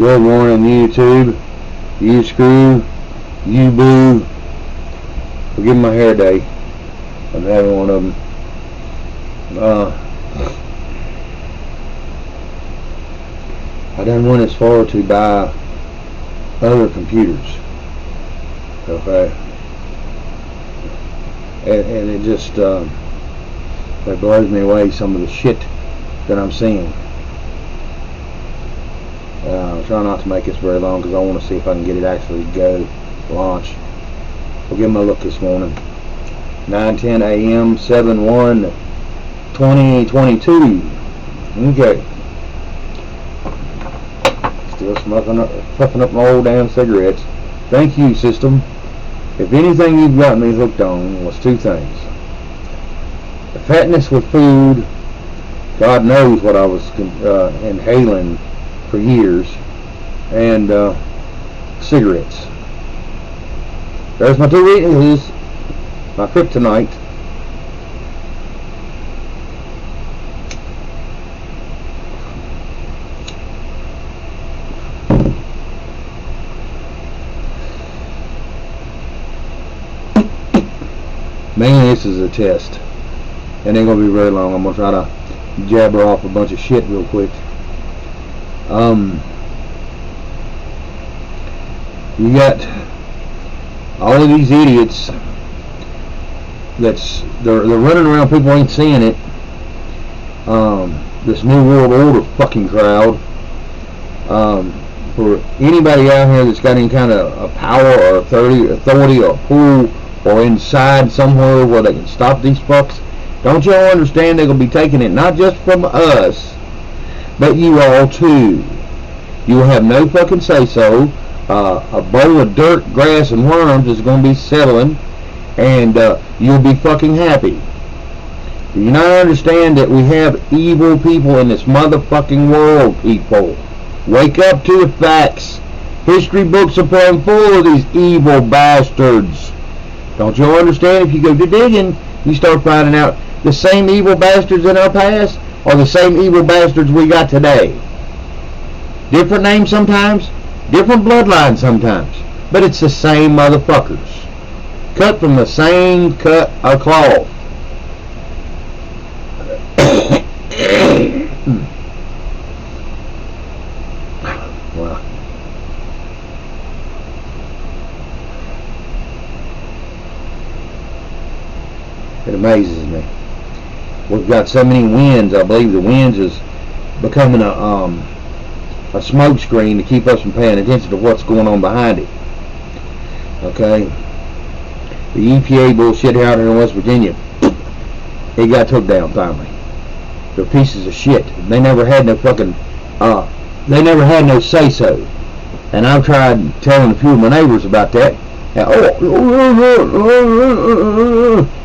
Good morning, YouTube. You screw. You boo. Forgive my hair day. I'm having one of them. I done went as far to buy other computers. Okay. And it just it blows me away, some of the shit that I'm seeing. I'll try not to make this very long because I want to see if I can get it actually go launch. We'll give them a look this morning. 9:10 a.m. 7/1/2022. Okay. Still puffing up my old damn cigarettes. Thank you, system. If anything you've got me hooked on was two things. The fatness with food. God knows what I was inhaling for years. And cigarettes. There's my two weaknesses. My kryptonite. Mainly this is a test. It ain't gonna be very long. I'm gonna try to jabber off a bunch of shit real quick. You got all of these idiots they're running around, people ain't seeing it. This New World Order fucking crowd. For anybody out here that's got any kind of a power or authority or pull or inside somewhere where they can stop these fucks, don't y'all understand they're gonna be taking it not just from us, but you all too. You will have no fucking say so. A bowl of dirt, grass, and worms is going to be settling, and you'll be fucking happy. Do you not understand that we have evil people in this motherfucking world, people? Wake up to the facts. History books are plain full of these evil bastards. Don't you understand? If you go to digging, you start finding out the same evil bastards in our past are the same evil bastards we got today. Different names sometimes, different bloodlines sometimes, but it's the same motherfuckers. Cut from the same cut of cloth. Wow. It amazes me. We've got so many winds. I believe the winds is becoming a smoke screen to keep us from paying attention to what's going on behind it. Okay? The EPA bullshit out here in West Virginia, it got took down finally. They're pieces of shit. They never had no fucking, they never had no say-so. And I've tried telling a few of my neighbors about that.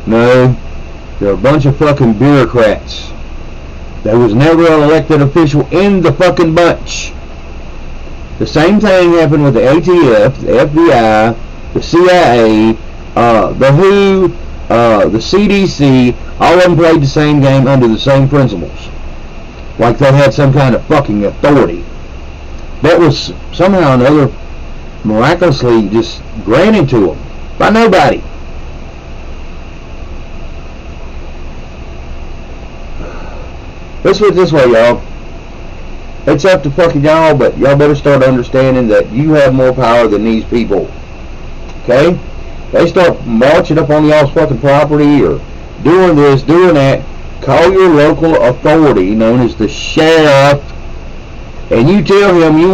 No, they're a bunch of fucking bureaucrats. There was never an elected official in the fucking bunch. The same thing happened with the ATF, the FBI, the CIA, the WHO, the CDC. All of them played the same game under the same principles. Like they had some kind of fucking authority. That was somehow or another miraculously just granted to them by nobody. Let's put it this way, y'all. It's up to fucking y'all, but y'all better start understanding that you have more power than these people. Okay? They start marching up on y'all's fucking property or doing this, doing that. Call your local authority, known as the sheriff, and you tell him you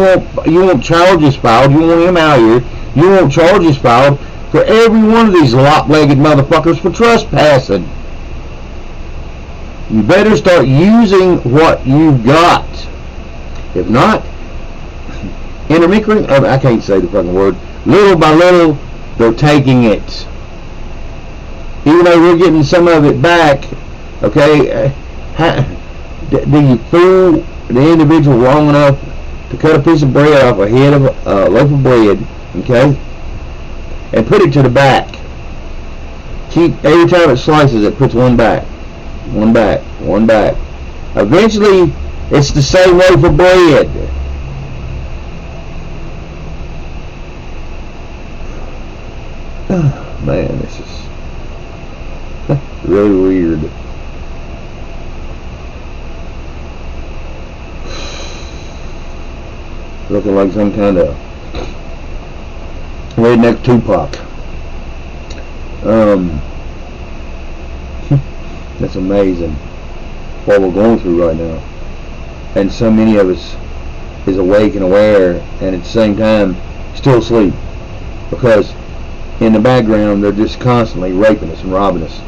want charges filed. You want him out here. You want charges filed for every one of these lop-legged motherfuckers for trespassing. You better start using what you've got. If not, intermingling, I can't say the fucking word, little by little, they're taking it. Even though we're getting some of it back, okay, do you fool the individual long enough to cut a piece of bread off a head of a loaf of bread, okay, and put it to the back? Keep, every time it slices, it puts one back. One back, one back. Eventually, it's the same loaf of bread. Man, this is really weird. Looking like some kind of redneck Tupac. That's amazing what we're going through right now, and so many of us is awake and aware, and at the same time still asleep, because in the background they're just constantly raping us and robbing us.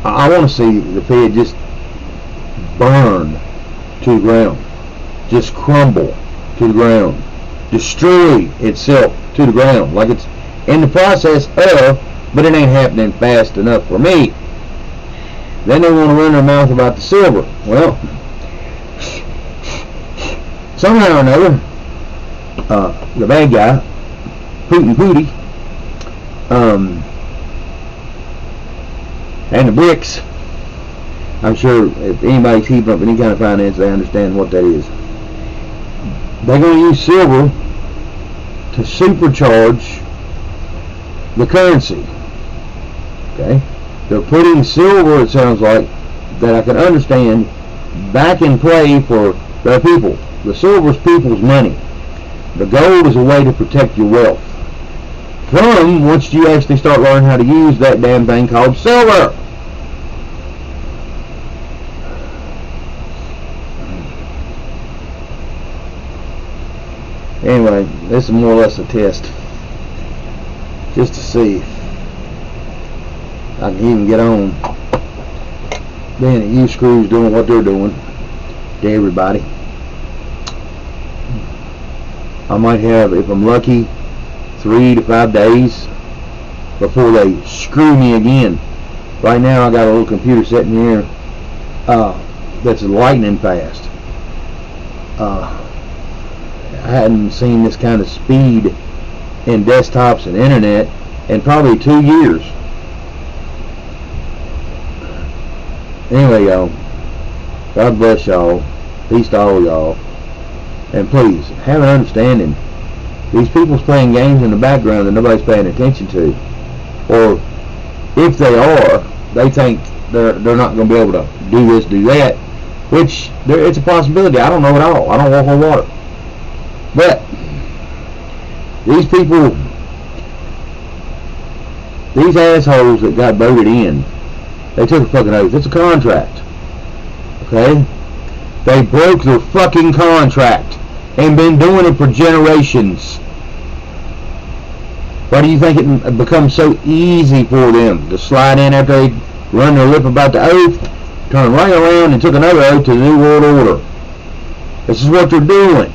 I want to see the Fed just burn to the ground, just crumble to the ground, destroy itself to the ground, like it's in the process of, but it ain't happening fast enough for me. Then they want to run their mouth about the silver. Well, somehow or another, the bad guy, Putin Pooty, and the BRICS, I'm sure if anybody's keeping up any kind of finance, they understand what that is. They're going to use silver to supercharge the currency. Okay? They're putting silver, it sounds like, that I can understand, back in play for their people. The silver's people's money. The gold is a way to protect your wealth from, once you actually start learning how to use that damn thing called silver. Anyway, this is more or less a test, just to see if I can even get on being at U-Screws doing what they're doing to everybody. I might have, if I'm lucky, 3 to 5 days before they screw me again. Right now I got a little computer sitting here that's lightning fast. I hadn't seen this kind of speed in desktops and internet in probably 2 years. Anyway, y'all, God bless y'all. Peace to all y'all. And please, have an understanding. These people's playing games in the background that nobody's paying attention to. Or, if they are, they think they're not going to be able to do this, do that. Which, it's a possibility. I don't know it all. I don't walk on water. But, these people, these assholes that got voted in, they took a fucking oath. It's a contract. Okay? They broke their fucking contract and been doing it for generations. Why do you think it becomes so easy for them to slide in after they run their lip about the oath, turn right around and took another oath to the New World Order? This is what they're doing.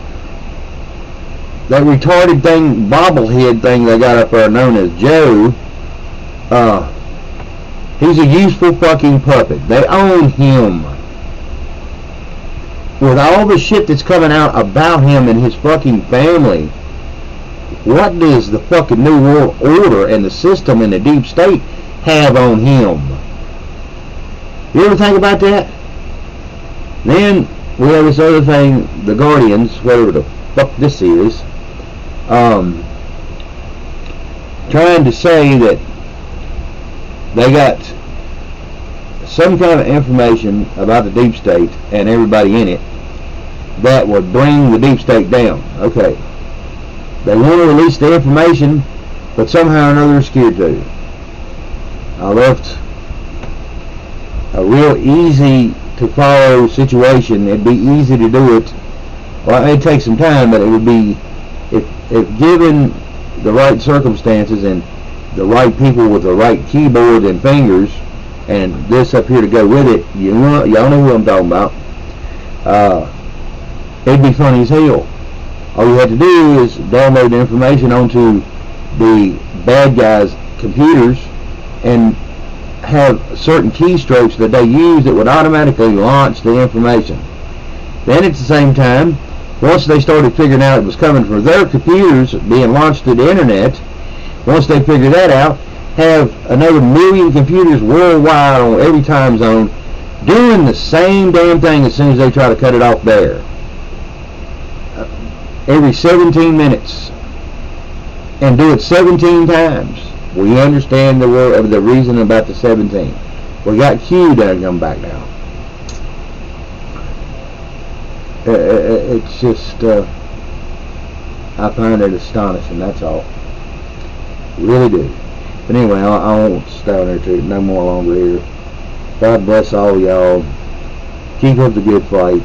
That retarded thing, bobblehead thing they got up there known as Joe, he's a useful fucking puppet. They own him. With all the shit that's coming out about him and his fucking family, what does the fucking New World Order and the system and the deep state have on him? You ever think about that? Then we have this other thing, the Guardians, whatever the fuck this is, trying to say that they got some kind of information about the deep state and everybody in it that would bring the deep state down. Okay. They want to release the information, but somehow or another they're scared to. I left a real easy to follow situation. It'd be easy to do it. Well, it'd take some time, but it would be, if given the right circumstances and the right people with the right keyboard and fingers, and this up here to go with it, y'all know who I'm talking about. It'd be funny as hell. All you had to do is download the information onto the bad guys' computers and have certain keystrokes that they use that would automatically launch the information. Then at the same time, once they started figuring out it was coming from their computers being launched to the internet, once they figured that out, have another 1 million computers worldwide on every time zone doing the same damn thing as soon as they try to cut it off there. Every 17 minutes and do it 17 times. We understand the reason about the 17. We got Q that come back now. It's just, I find it astonishing, that's all. Really do. But anyway, I won't stay on there no more longer here. God bless all y'all. Keep up the good fight.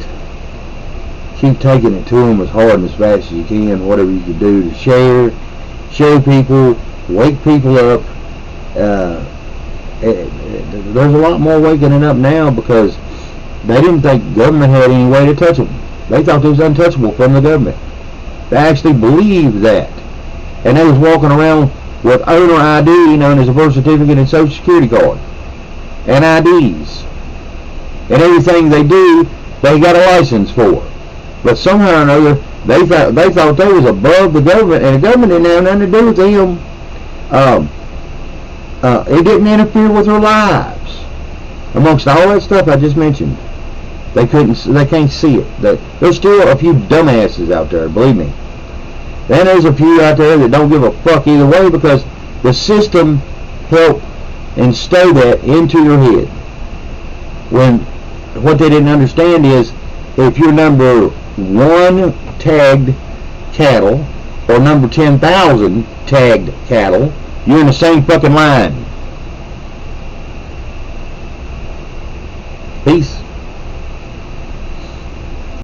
Keep taking it to them as hard and as fast as you can, whatever you can do to share, show people, wake people up. There's a lot more waking up now because they didn't think government had any way to touch them. They thought they was untouchable from the government. They actually believed that. And they was walking around with owner ID, known as a birth certificate and social security card. And IDs. And everything they do, they got a license for. But somehow or another, they thought they was above the government, and the government didn't have nothing to do with them. It didn't interfere with their lives. Amongst all that stuff I just mentioned, they can't see it. There's still a few dumbasses out there, believe me. Then there's a few out there that don't give a fuck either way because the system helped instill that into your head. When what they didn't understand is if you're number 1 tagged cattle or number 10,000 tagged cattle, you're in the same fucking line.